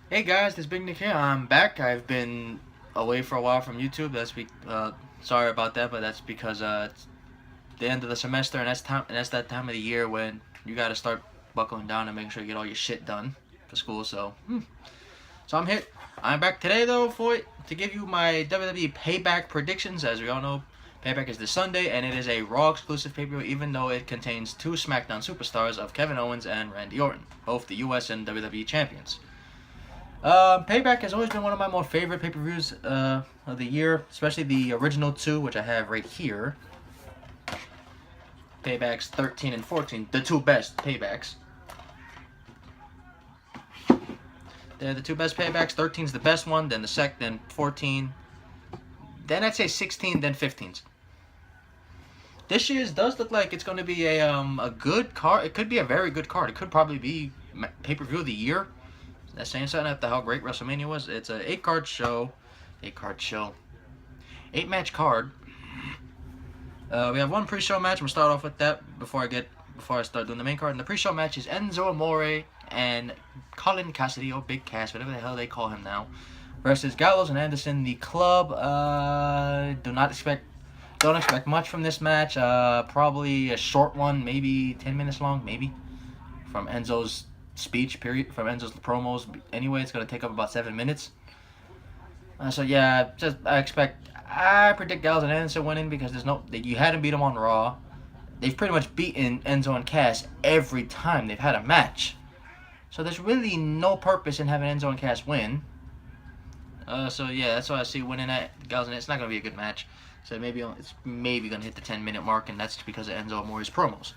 Hey guys, this is Big Nick here. I'm back. I've been away for a while from YouTube. Sorry about that, but that's because it's the end of the semester and that's that time of the year when you got to start buckling down and making sure you get all your shit done for school. So I'm here. I'm back today though to give you my WWE Payback predictions. As we all know, Payback is this Sunday and it is a Raw exclusive pay-per-view, even though it contains two SmackDown superstars of Kevin Owens and Randy Orton, both the US and WWE champions. Payback has always been one of my more favorite pay-per-views of the year, especially the original two, which I have right here. Paybacks 13 and 14, the two best paybacks. They're the two best paybacks. 13's the best one, then 14, then I'd say 16, then 15's. This year's does look like it's going to be a good card. It could be a very good card. It could probably be pay-per-view of the year. That's saying something after how great WrestleMania was. It's an 8-card show. 8-match card. We have one pre-show match. I'm gonna start off with that before I start doing the main card. And the pre-show match is Enzo Amore and Colin Cassidy, or Big Cass, whatever the hell they call him now, versus Gallows and Anderson. The club don't expect much from this match. Probably a short one, maybe 10 minutes long, maybe. From Enzo's speech, period. From Enzo's promos, anyway, it's gonna take up about 7 minutes. I predict Gallows and Anderson winning because you hadn't beat them on Raw. They've pretty much beaten Enzo and Cass every time they've had a match. So there's really no purpose in having Enzo and Cass win. That's why I see winning at Gallows and Anderson. It's not gonna be a good match. So it's maybe gonna hit the 10-minute mark, and that's because of Enzo Amore's promos.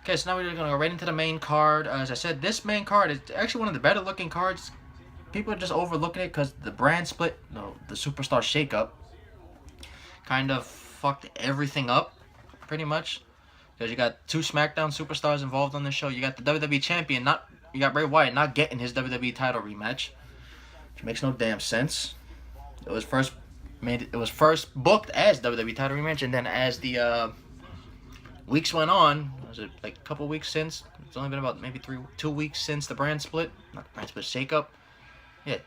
Okay, so now we're gonna go right into the main card. As I said, this main card is actually one of the better looking cards. People are just overlooking it because the brand split, the superstar shakeup, kind of fucked everything up, pretty much. Because you got two SmackDown superstars involved on this show. You got the WWE champion, you got Bray Wyatt not getting his WWE title rematch, which makes no damn sense. It was first booked as WWE title rematch, and then as the weeks went on, was it like a couple weeks since? It's only been about maybe 2 weeks since the brand split, not the brand split, shakeup.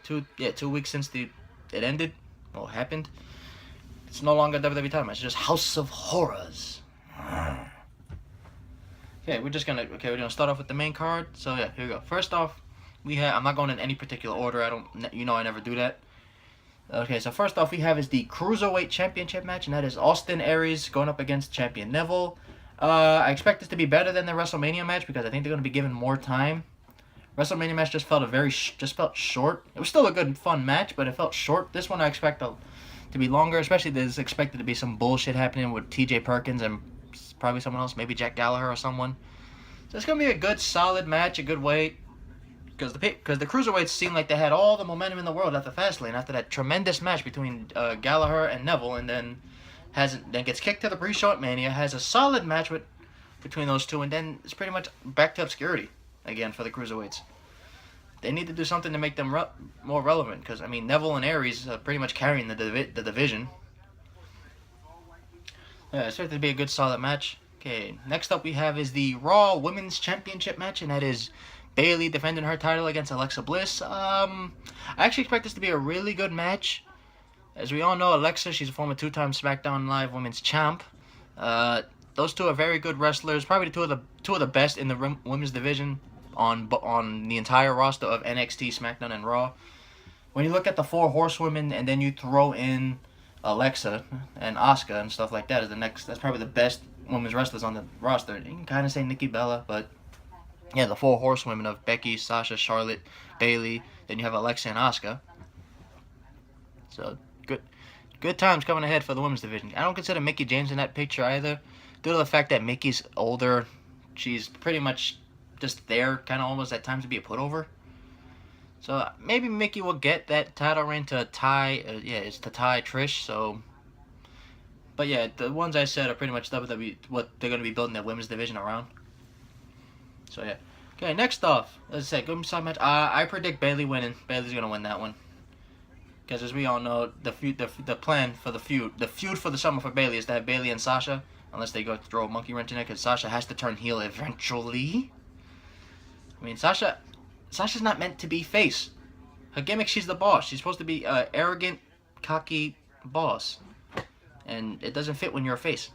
2 weeks since it ended, happened. It's no longer WWE title match. It's just House of Horrors. We're gonna start off with the main card. So yeah, here we go. First off, I'm not going in any particular order. I never do that. Okay, so first off we have is the Cruiserweight Championship match, and that is Austin Aries going up against Champion Neville. I expect this to be better than the WrestleMania match because I think they're gonna be given more time. WrestleMania match just felt short. It was still a good, fun match, but it felt short. This one I expect to be longer, especially there's expected to be some bullshit happening with T.J. Perkins and probably someone else, maybe Jack Gallagher or someone. So it's going to be a good, solid match, a good way, because the Cruiserweights seemed like they had all the momentum in the world after Fastlane, after that tremendous match between Gallagher and Neville, and then gets kicked to the pre-show at Mania, has a solid match between those two, and then it's pretty much back to obscurity again for the Cruiserweights. They need to do something to make them more relevant, because Neville and Aries are pretty much carrying the division. Yeah, it's expected to be a good, solid match. Okay, next up we have is the Raw Women's Championship match, and that is Bayley defending her title against Alexa Bliss. I actually expect this to be a really good match. As we all know, Alexa, she's a former 2-time SmackDown Live Women's Champ. Those two are very good wrestlers, probably two of the best in the women's division on the entire roster of NXT, SmackDown, and Raw. When you look at the 4 horsewomen and then you throw in Alexa and Asuka and stuff like that, that's probably the best women's wrestlers on the roster. You can kind of say Nikki Bella, but yeah, the 4 horsewomen of Becky, Sasha, Charlotte, Bayley. Then you have Alexa and Asuka. So good times coming ahead for the women's division. I don't consider Mickie James in that picture either, due to the fact that Mickey's older. She's pretty much just there, kind of almost at times to be a putover. So maybe Mickie will get that title reign to tie. It's to tie Trish. So, but yeah, the ones I said are pretty much WWE, what they're going to be building their women's division around. So yeah. Okay, next off, let's say good side match. I predict Bayley winning. Bayley's going to win that one. Because as we all know, the plan for the feud for the summer for Bayley is to have Bayley and Sasha, unless they go throw a monkey wrench in it, because Sasha has to turn heel eventually. Sasha's not meant to be face. Her gimmick, she's the boss. She's supposed to be an arrogant, cocky boss. And it doesn't fit when you're a face.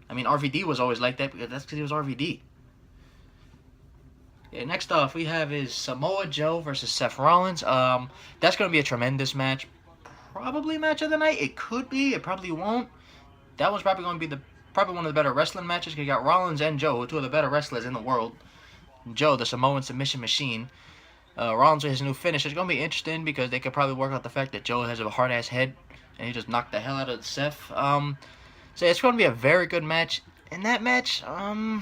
I mean, RVD was always like that, because that's because he was RVD. Okay, next off, we have is Samoa Joe versus Seth Rollins. That's going to be a tremendous match. Probably match of the night. It could be. It probably won't. That one's probably going to be probably one of the better wrestling matches, because you got Rollins and Joe, two of the better wrestlers in the world. Joe, the Samoan submission machine. Rollins with his new finish. It's going to be interesting, because they could probably work out the fact that Joe has a hard-ass head, and he just knocked the hell out of Seth. So it's going to be a very good match. In that match, I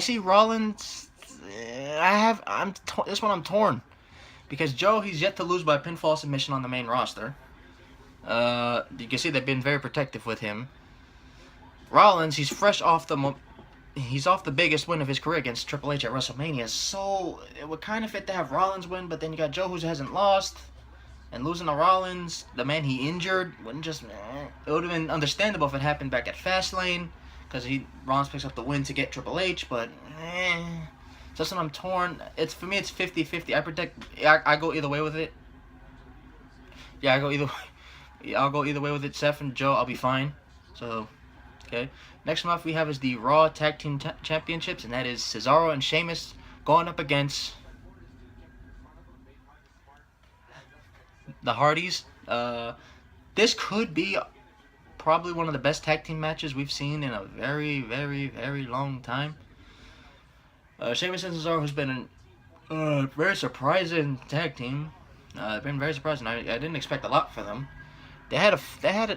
see Rollins. This one I'm torn, because Joe, he's yet to lose by pinfall submission on the main roster. You can see they've been very protective with him. Rollins, he's fresh off he's off the biggest win of his career against Triple H at WrestleMania, so it would kind of fit to have Rollins win, but then you got Joe, who hasn't lost, and losing to Rollins, the man he injured, wouldn't just... It would have been understandable if it happened back at Fastlane, because Rollins picks up the win to get Triple H, but... Just when I'm torn, for me, it's 50-50. I go either way with it. Yeah, I'll go either way with it. Seth and Joe, I'll be fine. So, okay. Next match we have is the Raw Tag Team Championships, and that is Cesaro and Sheamus going up against the Hardys. This could be probably one of the best tag team matches we've seen in a very, very, very long time. Sheamus and Cesaro has been a very surprising tag team. Been very surprising. I didn't expect a lot for them. They had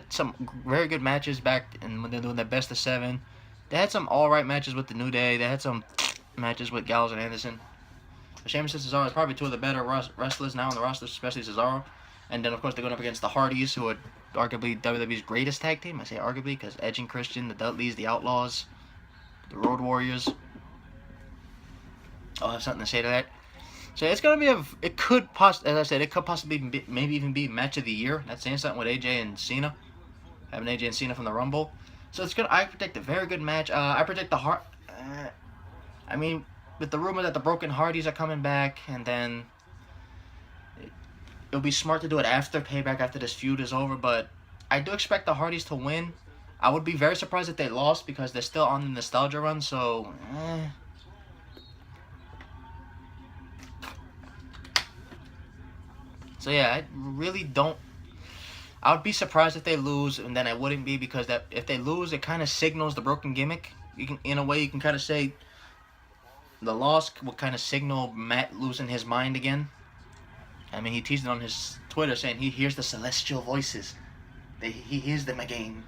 some very good matches back when they're doing the best of 7. They had some alright matches with the New Day. They had some matches with Gallows and Anderson. Sheamus and Cesaro is probably two of the better wrestlers now on the roster, especially Cesaro. And then, of course, they're going up against the Hardys, who are arguably WWE's greatest tag team. I say arguably because Edge and Christian, the Dudleys, the Outlaws, the Road Warriors. I'll have something to say to that. So it's going to be it could possibly be, maybe even be match of the year. That's saying something with AJ and Cena. Having AJ and Cena from the Rumble. So I predict a very good match. I predict I mean, with the rumor that the Broken Hardys are coming back, and then it'll be smart to do it after Payback, after this feud is over, but I do expect the Hardys to win. I would be very surprised if they lost, because they're still on the nostalgia run, so... So yeah, I really don't... I would be surprised if they lose, and then I wouldn't be, because if they lose, it kind of signals the broken gimmick. In a way, you can kind of say the loss will kind of signal Matt losing his mind again. I mean, he teased it on his Twitter, saying he hears the celestial voices. He hears them again.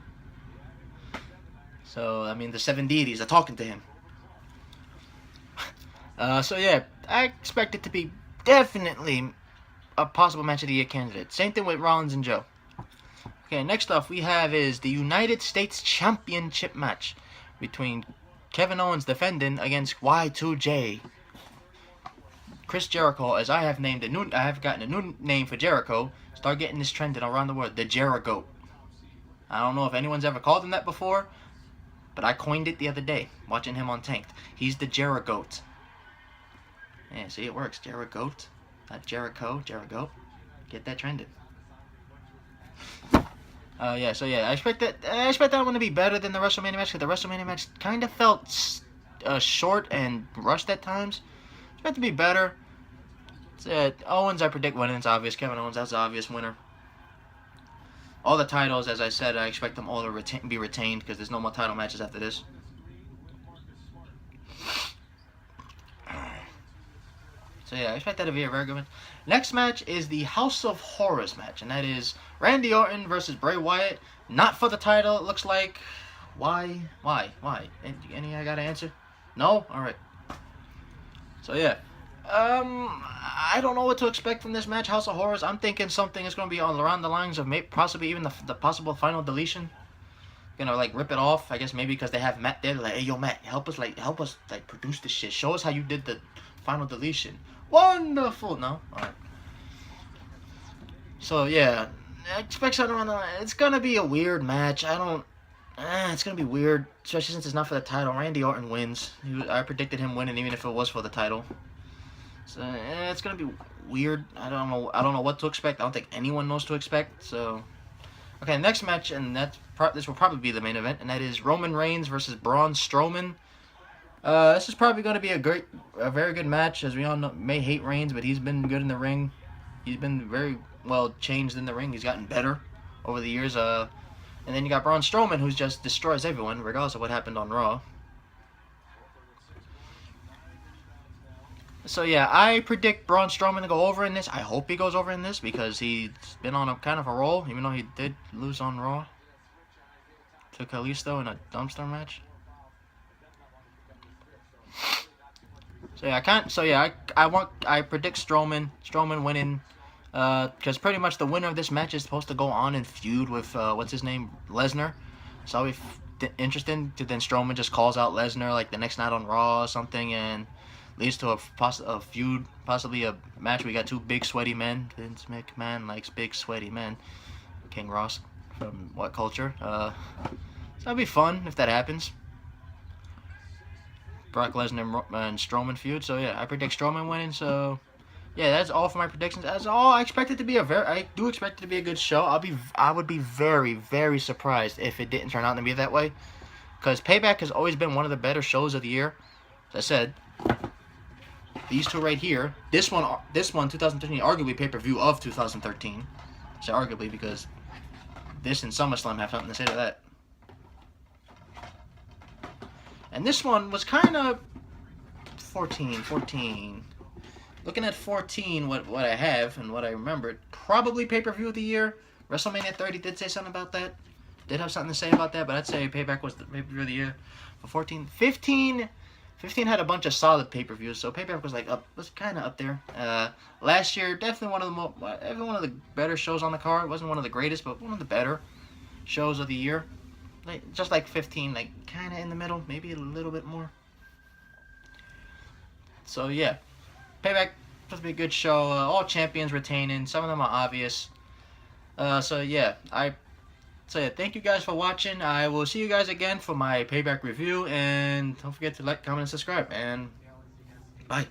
So, I mean, the 7 deities are talking to him. So yeah, I expect it to be definitely a possible match of the year candidate. Same thing with Rollins and Joe. Okay, next off we have is the United States Championship match between Kevin Owens defending against Y2J. Chris Jericho, as I have gotten a new name for Jericho. Start getting this trending around the world, the Jericho. I don't know if anyone's ever called him that before, but I coined it the other day, watching him on Tanked. He's the Jericho. Yeah, see, it works. Jericho. Not Jericho, Jericho. Get that trended. Yeah, so yeah, I expect that one to be better than the WrestleMania match, because the WrestleMania match kind of felt short and rushed at times. It's meant to be better. Owens, I predict winning. It's obvious. Kevin Owens, that's the obvious winner. All the titles, as I said, I expect them all to be retained, because there's no more title matches after this. So yeah, I expect that to be a very good match. Next match is the House of Horrors match, and that is Randy Orton versus Bray Wyatt. Not for the title, it looks like. Why? Any I got an answer? No? Alright. So yeah. I don't know what to expect from this match, House of Horrors. I'm thinking something is going to be around the lines of possibly even the possible final deletion. Gonna like rip it off, I guess, maybe because they have Matt there. Like, hey yo Matt, help us produce this shit. Show us how you did the final deletion. Wonderful. No? Alright. So yeah, I expect something around the line. It's gonna be a weird match. It's gonna be weird, especially since it's not for the title. Randy Orton wins. I predicted him winning even if it was for the title. So it's gonna be weird. I don't know what to expect. I don't think anyone knows to expect. So okay, next match, and this will probably be the main event, and that is Roman Reigns versus Braun Strowman. This is probably going to be a very good match. As we all know, may hate Reigns, but he's been good in the ring. He's been very well changed in the ring. He's gotten better over the years. And then you got Braun Strowman, who just destroys everyone, regardless of what happened on Raw. So yeah, I predict Braun Strowman to go over in this. I hope he goes over in this because he's been on a kind of a roll, even though he did lose on Raw to Kalisto in a dumpster match. So yeah, I predict Strowman winning, because pretty much the winner of this match is supposed to go on and feud with what's his name, Lesnar. So I'll be interesting to then Strowman just calls out Lesnar like the next night on Raw or something and leads to a feud, possibly a match. We got two big sweaty men. Vince McMahon likes big sweaty men. King Ross from What Culture? So that'd be fun if that happens. Brock Lesnar and Strowman feud. So yeah, I predict Strowman winning. So yeah, that's all for my predictions. That's all. I do expect it to be a good show. I would be very, very surprised if it didn't turn out to be that way, because Payback has always been one of the better shows of the year. As I said, these two right here, this one 2013, arguably pay-per-view of 2013. I say arguably because this and SummerSlam have something to say to that. And this one was kind of 14. Looking at 14, what I have and what I remembered, probably pay-per-view of the year. WrestleMania 30 did say something about that. Did have something to say about that, but I'd say Payback was the pay-per-view of the year for 14. 15 had a bunch of solid pay-per-views, so Payback was kind of up there. Last year, definitely one of the better shows on the card. It wasn't one of the greatest, but one of the better shows of the year. Just like 15, like kind of in the middle, maybe a little bit more. So yeah, Payback supposed to be a good show. All champions retaining. Some of them are obvious. So yeah, thank you guys for watching. I will see you guys again for my Payback review, and don't forget to like, comment, and subscribe. And bye.